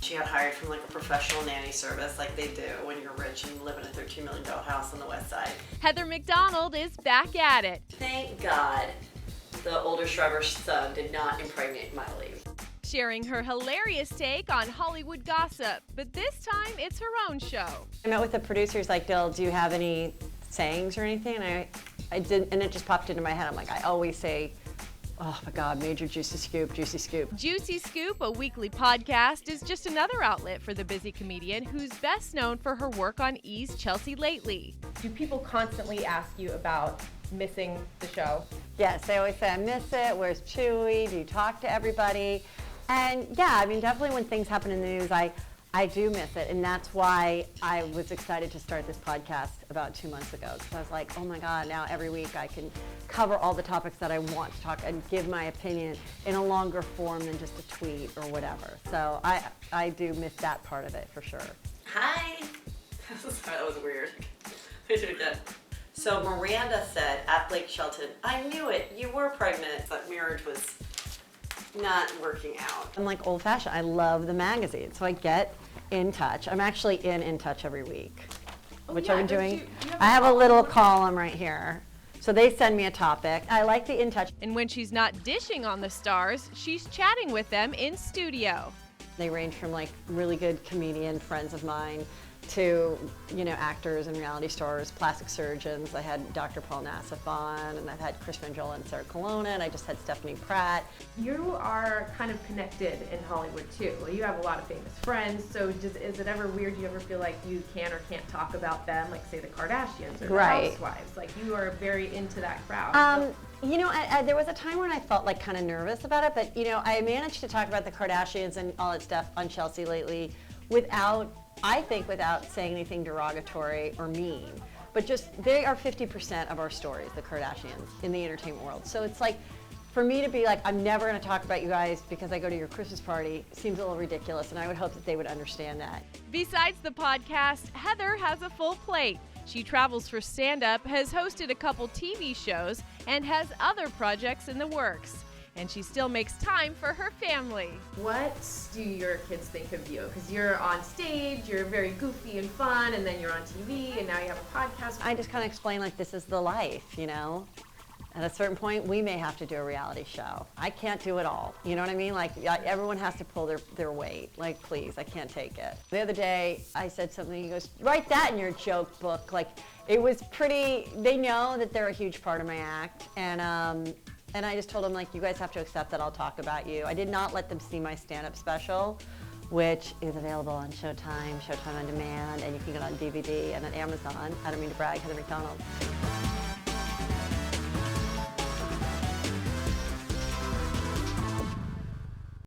She got hired from like a professional nanny service like they do when you're rich and live in a $13 million house on the west side. Heather McDonald is back at it. Thank God the older Shriver's son did not impregnate Miley. Sharing her hilarious take on Hollywood gossip, but this time it's her own show. I met with the producers like, Dill, do you have any sayings or anything? And I didn't, and it just popped into my head. I'm like, I always say, oh my God, major juicy scoop, juicy scoop. Juicy Scoop, a weekly podcast, is just another outlet for the busy comedian who's best known for her work on E's Chelsea Lately. Do people constantly ask you about missing the show? Yes, they always say, I miss it, where's Chewy, do you talk to everybody? And yeah, I mean, definitely when things happen in the news, I do miss it, and that's why I was excited to start this podcast about 2 months ago, because I was like, oh my God, now every week I can cover all the topics that I want to talk and give my opinion in a longer form than just a tweet or whatever. So I do miss that part of it for sure. Hi. Sorry, that was weird. I did it again. So Miranda said at Blake Shelton, I knew it, you were pregnant. That marriage was not working out. I'm like old fashioned. I love the magazine, so I get In Touch. I'm actually in Touch every week, which I've been doing. I have a little column right here. So they send me a topic. I like the In Touch. And when she's not dishing on the stars, she's chatting with them in studio. They range from like really good comedian friends of mine to, you know, actors and reality stars, plastic surgeons. I had Dr. Paul Nassif on, and I've had Chris Frangiola and Sarah Colonna, and I just had Stephanie Pratt. You are kind of connected in Hollywood too. You have a lot of famous friends, so is it ever weird? Do you ever feel like you can or can't talk about them, like say the Kardashians or the Housewives? Like you are very into that crowd. You know, there was a time when I felt like kind of nervous about it, but you know, I managed to talk about the Kardashians and all that stuff on Chelsea Lately without saying anything derogatory or mean. But just, they are 50% of our stories, the Kardashians, in the entertainment world. So it's like, for me to be like, I'm never gonna talk about you guys because I go to your Christmas party, seems a little ridiculous, and I would hope that they would understand that. Besides the podcast, Heather has a full plate. She travels for stand-up, has hosted a couple TV shows, and has other projects in the works. And she still makes time for her family. What do your kids think of you? Because you're on stage, you're very goofy and fun, and then you're on TV, and now you have a podcast. I just kind of explain like this is the life, you know? At a certain point, we may have to do a reality show. I can't do it all, you know what I mean? Like everyone has to pull their weight. Like please, I can't take it. The other day, I said something, he goes, write that in your joke book. Like it was pretty, they know that they're a huge part of my act, and I just told them, like, you guys have to accept that I'll talk about you. I did not let them see my stand-up special, which is available on Showtime, Showtime On Demand, and you can get it on DVD and on Amazon. I don't mean to brag, Heather McDonald.